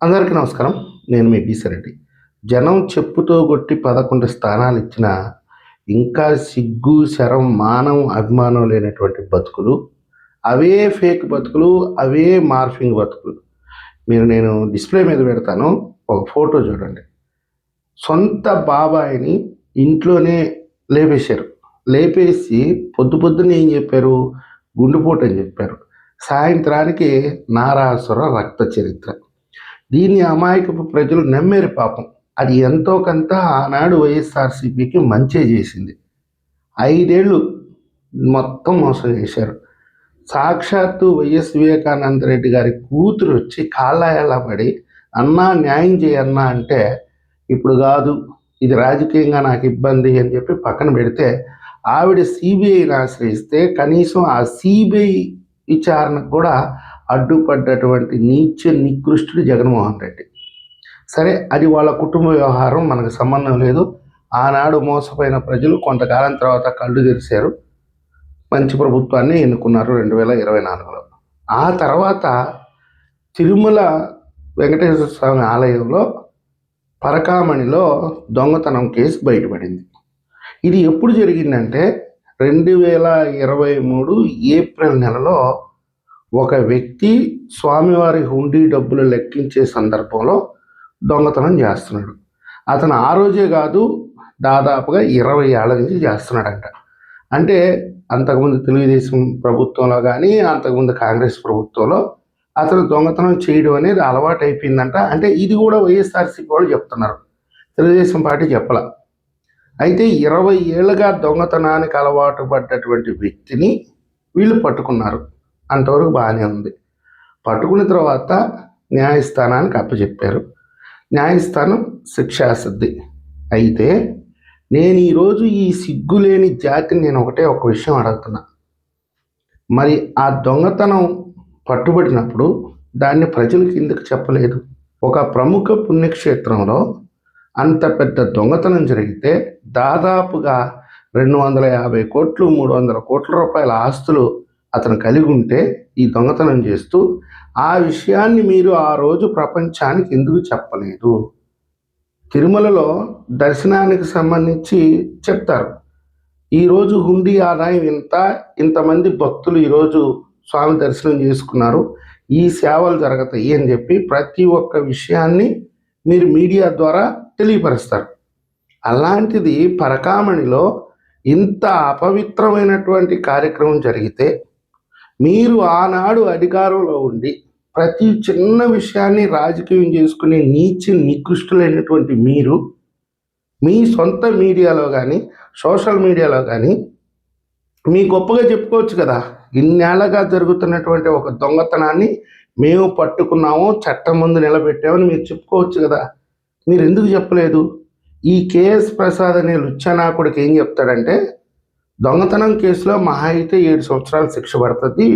అందరికీ నమస్కారం. నేను మీ బీసరెడ్డి. జనం చెప్పుతో కొట్టి 11 స్థానాలు ఇచ్చినా, ఇంకా సిగ్గు, శరం, మానం, అభిమానం లేనటువంటి బతుకులు. అవే ఫేక్ బతుకులు, అవే మార్ఫింగ్ బతుకులు. నేను డిస్‌ప్లే మీద పెడతాను. ఒక ఫోటో చూడండి. సొంత బాబాయిని ఇంట్లోనే లేపేశారు. లేపేసి పొద్దున్నే ఏం చెప్పారు? గుండెపోటు అని చెప్పారు. సాయంత్రానికి నారాసుర రక్త చరిత్ర. దీన్ని అమాయకపు ప్రజలు నమ్మారు పాపం. అది ఎంతో కొంత ఆనాడు వైఎస్ఆర్సీపీకి మంచే చేసింది. 5 ఏళ్ళు మొత్తం మోసం చేశారు. సాక్షాత్తు వైఎస్ వివేకానంద రెడ్డి గారి కూతురు వచ్చి కాళ్ళ పడి అన్నా న్యాయం చేయన్నా అంటే, ఇప్పుడు కాదు, ఇది రాజకీయంగా నాకు ఇబ్బంది అని చెప్పి పక్కన పెడితే, ఆవిడ సిబిఐని ఆశ్రయిస్తే కనీసం ఆ సిబిఐ విచారణకు కూడా అడ్డుపడ్డటువంటి నీచ నికృష్టుడు జగన్మోహన్ రెడ్డి. సరే, అది వాళ్ళ కుటుంబ వ్యవహారం, మనకు సంబంధం లేదు. ఆనాడు మోసపోయిన ప్రజలు కొంతకాలం తర్వాత కళ్ళు తెరిచారు. మంచి ప్రభుత్వాన్ని ఎన్నుకున్నారు 2024లో. ఆ తర్వాత తిరుమల వెంకటేశ్వర స్వామి ఆలయంలో పరకామణిలో దొంగతనం కేసు బయటపడింది. ఇది ఎప్పుడు జరిగిందంటే 2023 ఏప్రిల్ నెలలో ఒక వ్యక్తి స్వామివారి హుండీ డబ్బులు లెక్కించే సందర్భంలో దొంగతనం చేస్తున్నాడు. అతను ఆ రోజే కాదు, దాదాపుగా 20 ఏళ్ల నుంచి చేస్తున్నాడంట. అంటే అంతకుముందు తెలుగుదేశం ప్రభుత్వంలో కానీ, అంతకుముందు కాంగ్రెస్ ప్రభుత్వంలో అతను దొంగతనం చేయడం అనేది అలవాటు అయిపోయిందంట. అంటే ఇది కూడా వైఎస్ఆర్సీపీ వాళ్ళు చెప్తున్నారు, తెలుగుదేశం పార్టీ చెప్పల. అయితే 20 ఏళ్ళుగా దొంగతనానికి అలవాటు పడ్డటువంటి వ్యక్తిని వీళ్ళు పట్టుకున్నారు. అంతవరకు బాగానే ఉంది. పట్టుకున్న తర్వాత న్యాయస్థానానికి అప్పచెప్పారు. న్యాయస్థానం శిక్షాసిద్ధి. అయితే నేను ఈరోజు ఈ సిగ్గులేని జాతిని ఒక విషయం అడుగుతున్నా. మరి ఆ దొంగతనం పట్టుబడినప్పుడు దాన్ని ప్రజలకు ఎందుకు చెప్పలేదు? ఒక ప్రముఖ పుణ్యక్షేత్రంలో అంత పెద్ద దొంగతనం జరిగితే దాదాపుగా 250 కోట్లు 300 కోట్ల రూపాయల ఆస్తులు అతను కలిగి ఉంటే ఈ దొంగతనం చేస్తూ ఆ విషయాన్ని మీరు ఆ రోజు ప్రపంచానికి ఎందుకు చెప్పలేదు? తిరుమలలో దర్శనానికి సంబంధించి చెప్తారు, ఈరోజు హుండీ ఆదాయం ఇంతమంది భక్తులు ఈరోజు స్వామి దర్శనం చేసుకున్నారు, ఈ సేవలు జరుగుతాయి అని చెప్పి ప్రతి ఒక్క విషయాన్ని మీరు మీడియా ద్వారా తెలియపరుస్తారు. అలాంటిది పరకామణిలో ఇంత అపవిత్రమైనటువంటి కార్యక్రమం జరిగితే మీరు ఆనాడు అధికారంలో ఉండి ప్రతి చిన్న విషయాన్ని రాజకీయం చేసుకునే నీచ నికృష్టులైనటువంటి మీరు మీ సొంత మీడియాలో కానీ, సోషల్ మీడియాలో కానీ మీ గొప్పగా చెప్పుకోవచ్చు కదా. ఇన్నేళ్లగా జరుగుతున్నటువంటి ఒక దొంగతనాన్ని మేము పట్టుకున్నాము, చట్టం ముందు నిలబెట్టామని మీరు చెప్పుకోవచ్చు కదా. మీరు ఎందుకు చెప్పలేదు? ఈ కేఎస్ ప్రసాద్ అనే లుచ్చనాకుడికి ఏం చెప్తాడంటే, దొంగతనం కేసులో మహా అయితే 7 సంవత్సరాలు శిక్ష పడుతుంది,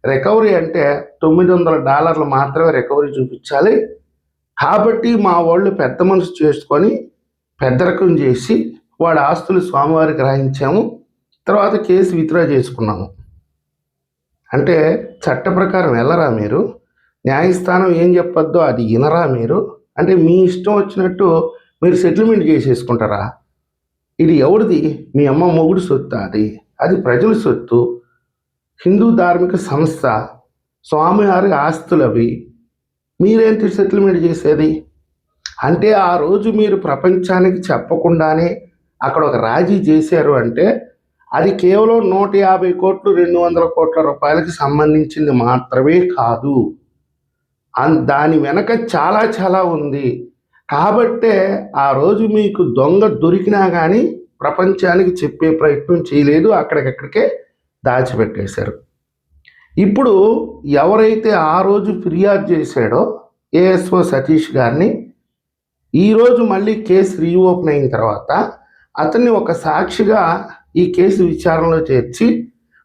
రికవరీ అంటే $900 మాత్రమే రికవరీ చూపించాలి, కాబట్టి మా వాళ్ళు పెద్ద మనసు చేసుకొని పెద్దరకం చేసి వాడి ఆస్తులు స్వామివారికి రాయించాము, తర్వాత కేసు విత్డ్రా చేసుకున్నాము. అంటే చట్ట ప్రకారం వెళ్ళరా మీరు? న్యాయస్థానం ఏం చెప్పొద్దో అది వినరా మీరు? అంటే మీ ఇష్టం వచ్చినట్టు మీరు సెటిల్మెంట్ చేసేసుకుంటారా? ఇది ఎవరిది? మీ అమ్మ మొగుడు సొత్తు? అది ప్రజల సొత్తు, హిందూ ధార్మిక సంస్థ, స్వామివారి ఆస్తులు అవి. మీరేంటి సెటిల్మెంట్ చేసేది? అంటే ఆ రోజు మీరు ప్రపంచానికి చెప్పకుండానే అక్కడ ఒక రాజీ చేశారు అంటే అది కేవలం 150 కోట్లు 200 కోట్ల రూపాయలకి సంబంధించింది మాత్రమే కాదు, దాని వెనక చాలా చాలా ఉంది. కాబట్టే ఆ రోజు మీకు దొంగ దొరికినా కానీ ప్రపంచానికి చెప్పే ప్రయత్నం చేయలేదు, అక్కడికక్కడికే దాచిపెట్టేశారు. ఇప్పుడు ఎవరైతే ఆ రోజు ఫిర్యాదు చేశాడో ఏఎస్ఓ సతీష్ గారిని, ఈరోజు మళ్ళీ కేసు రీఓపెన్ అయిన తర్వాత అతన్ని ఒక సాక్షిగా ఈ కేసు విచారణలో చేర్చి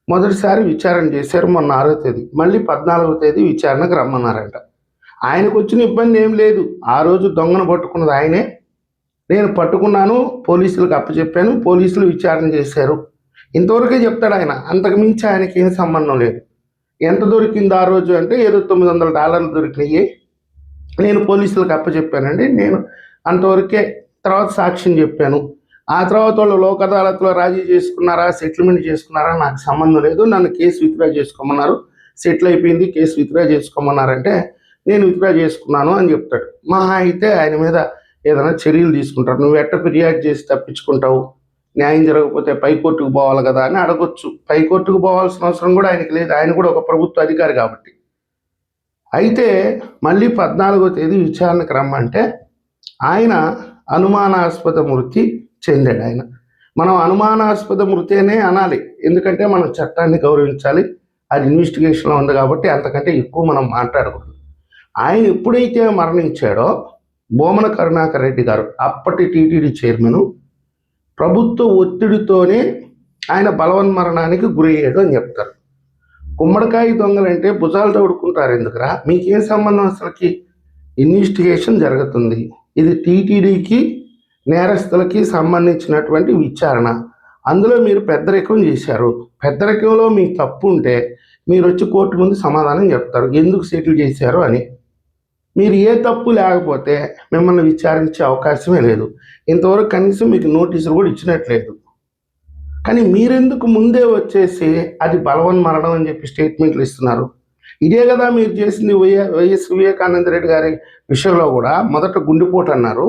మొదటిసారి విచారణ చేశారు మొన్న 6వ తేదీ, మళ్ళీ 14వ తేదీ విచారణకు రమ్మన్నారంట. ఆయనకు వచ్చిన ఇబ్బంది ఏం లేదు. ఆ రోజు దొంగను పట్టుకున్నది ఆయనే, నేను పట్టుకున్నాను, పోలీసులకు అప్పచెప్పాను, పోలీసులు విచారణ చేశారు, ఇంతవరకే చెప్తాడు ఆయన. అంతకు మించి ఆయనకి ఏం సంబంధం లేదు. ఎంత దొరికింది ఆ రోజు అంటే ఏదో $900 దొరికినాయి, నేను పోలీసులకు అప్పచెప్పానండి. నేను అంతవరకే. తర్వాత సాక్ష్యం చెప్పాను. ఆ తర్వాత వాళ్ళు లోక్ అదాలత్లో రాజీ చేసుకున్నారా, సెటిల్మెంట్ చేసుకున్నారా నాకు సంబంధం లేదు. నన్ను కేసు విత్డ్రా చేసుకోమన్నారు. సెటిల్ అయిపోయింది, కేసు విత్డ్రా చేసుకోమన్నారంటే నేను విత్డ్రా చేసుకున్నాను అని చెప్తాడు. మహా అయితే ఆయన మీద ఏదైనా చర్యలు తీసుకుంటారు. నువ్వు ఎట్ట ఫిర్యాదు చేసి తప్పించుకుంటావు, న్యాయం జరగకపోతే పైకోర్టుకు పోవాలి కదా అని అడగొచ్చు. పైకోర్టుకు పోవాల్సిన అవసరం కూడా ఆయనకి లేదు. ఆయన కూడా ఒక ప్రభుత్వ అధికారి కాబట్టి. అయితే మళ్ళీ 14వ తేదీ విచారణకు రమ్మంటే ఆయన అనుమానాస్పద మృతి చెందాడు. మనం అనుమానాస్పద మృతి అనే అనాలి, ఎందుకంటే మనం చట్టాన్ని గౌరవించాలి. అది ఇన్వెస్టిగేషన్లో ఉంది కాబట్టి అంతకంటే ఎక్కువ మనం మాట్లాడకూడదు. ఆయన ఎప్పుడైతే మరణించాడో బోమన కరుణాకర్ రెడ్డి గారు, అప్పటి టీటీడీ చైర్మన్, ప్రభుత్వ ఒత్తిడితోనే ఆయన బలవన్మరణానికి గురయ్యాడు అని చెప్తారు. గుమ్మడికాయ దొంగలంటే భుజాలు తోడుకుంటారు ఎందుకురా? మీకేం సంబంధం? అసలుకి ఇన్వెస్టిగేషన్ జరుగుతుంది. ఇది టీటీడీకి నేరస్తులకి సంబంధించినటువంటి విచారణ. అందులో మీరు పెద్దరికం చేశారు. పెద్దరికంలో మీ తప్పు ఉంటే మీరు వచ్చి కోర్టు ముందు సమాధానం చెప్తారు, ఎందుకు సెటిల్ చేశారు అని. మీరు ఏ తప్పు లేకపోతే మిమ్మల్ని విచారించే అవకాశమే లేదు. ఇంతవరకు కనీసం మీకు నోటీసులు కూడా ఇచ్చినట్లేదు. కానీ మీరెందుకు ముందే వచ్చేసి అది బలవన్మరణం అని చెప్పి స్టేట్మెంట్లు ఇస్తున్నారు? ఇదే కదా మీరు చేసింది. వైఎస్ వివేకానంద రెడ్డి గారి విషయంలో కూడా మొదట గుండెపోటు అన్నారు,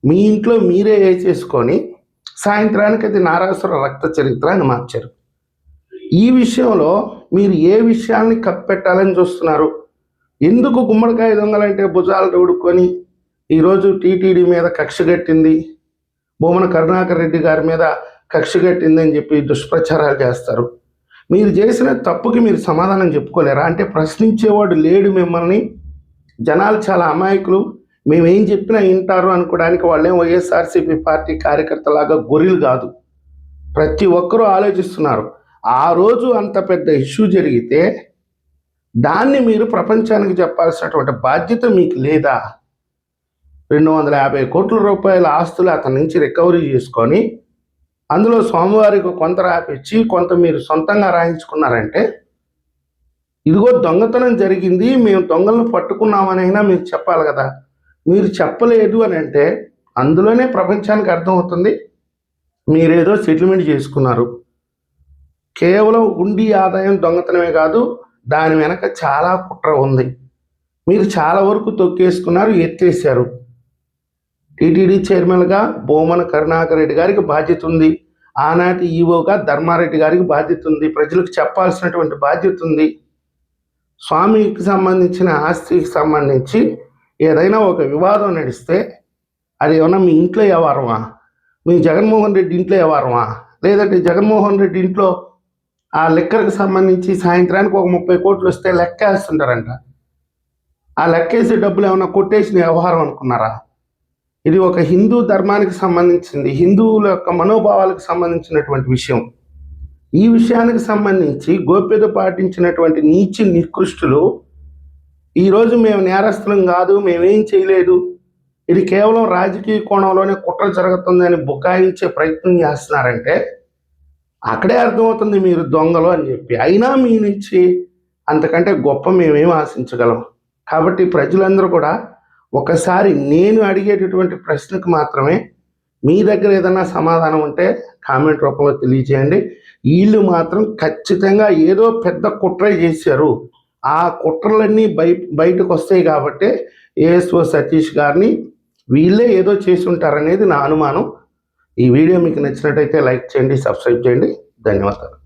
మీ ఇంట్లో మీరే వేసేసుకొని సాయంత్రానికి అది నారాసుర రక్త చరిత్ర అని మార్చారు. ఈ విషయంలో మీరు ఏ విషయాన్ని కప్పెట్టాలని చూస్తున్నారు? ఎందుకు గుమ్మడికాయ దొంగలంటే భుజాలు తోడుకొని ఈరోజు టీటీడీ మీద కక్ష కట్టింది, బొమ్మన కరుణాకర్ రెడ్డి గారి మీద కక్ష కట్టిందని చెప్పి దుష్ప్రచారాలు చేస్తారు? మీరు చేసిన తప్పుకి మీరు సమాధానం చెప్పుకోలేరా? అంటే ప్రశ్నించేవాడు లేడు మిమ్మల్ని. జనాలు చాలా అమాయకులు, మేమేం చెప్పినా వింటారు అనుకోవడానికి వాళ్ళేం వైఎస్ఆర్సీపీ పార్టీ కార్యకర్తలాగా గొర్రెలు కాదు. ప్రతి ఒక్కరూ ఆలోచిస్తున్నారు. ఆ రోజు అంత పెద్ద ఇష్యూ జరిగితే దాన్ని మీరు ప్రపంచానికి చెప్పాల్సినటువంటి బాధ్యత మీకు లేదా? 250 కోట్ల రూపాయల ఆస్తులు అతని నుంచి రికవరీ చేసుకొని అందులో స్వామివారికి కొంత రాపిచ్చి కొంత మీరు సొంతంగా రాయించుకున్నారంటే, ఇదిగో దొంగతనం జరిగింది, మేము దొంగలను పట్టుకున్నామనైనా మీరు చెప్పాలి కదా. మీరు చెప్పలేదు అని అంటే అందులోనే ప్రపంచానికి అర్థమవుతుంది మీరేదో సెటిల్మెంట్ చేసుకున్నారు. కేవలం ఉండి ఆదాయం దొంగతనమే కాదు, దాని వెనక చాలా కుట్ర ఉంది. మీరు చాలా వరకు తొక్కేసుకున్నారు, ఎత్తేసారు. టీటీడీ చైర్మన్గా బోమన కరుణాకర్ రెడ్డి గారికి బాధ్యత ఉంది. ఆనాటి ఈవోగా ధర్మారెడ్డి గారికి బాధ్యత ఉంది. ప్రజలకు చెప్పాల్సినటువంటి బాధ్యత ఉంది. స్వామికి సంబంధించిన ఆస్తికి సంబంధించి ఏదైనా ఒక వివాదం నడిస్తే అది ఏమన్నా మీ ఇంట్లో వ్యవహారమా, మీ జగన్మోహన్ రెడ్డి ఇంట్లో వ్యవహారమా, లేదంటే జగన్మోహన్ రెడ్డి ఇంట్లో ఆ లెక్కలకు సంబంధించి సాయంత్రానికి ఒక 30 కోట్లు వస్తే లెక్క వేస్తుంటారంట. ఆ లెక్కేసే డబ్బులు ఏమైనా కొట్టేసిన వ్యవహారం అనుకున్నారా? ఇది ఒక హిందూ ధర్మానికి సంబంధించింది, హిందువుల యొక్క మనోభావాలకు సంబంధించినటువంటి విషయం. ఈ విషయానికి సంబంధించి గోప్యత పాటించినటువంటి నీచి నికృష్టులు ఈరోజు మేము నేరస్తులం కాదు, మేమేం చేయలేదు, ఇది కేవలం రాజకీయ కోణంలోనే కుట్ర జరుగుతుందని బుకాయించే ప్రయత్నం చేస్తున్నారంటే అక్కడే అర్థమవుతుంది మీరు దొంగలు అని చెప్పి. అయినా మీ నుంచి అంతకంటే గొప్ప మేమేం ఆశించగలం? కాబట్టి ప్రజలందరూ కూడా ఒకసారి నేను అడిగేటటువంటి ప్రశ్నకు మాత్రమే మీ దగ్గర ఏదైనా సమాధానం ఉంటే కామెంట్ రూపంలో తెలియజేయండి. వీళ్ళు మాత్రం ఖచ్చితంగా ఏదో పెద్ద కుట్ర చేశారు. ఆ కుట్రలన్నీ బయటకు వస్తాయి కాబట్టి ఏఎస్ఓ సతీష్ గారిని వీళ్ళే ఏదో చేసి ఉంటారనేది నా అనుమానం. ఈ వీడియో మీకు నచ్చినట్టయితే లైక్ చేయండి, సబ్స్క్రైబ్ చేయండి. ధన్యవాదాలు.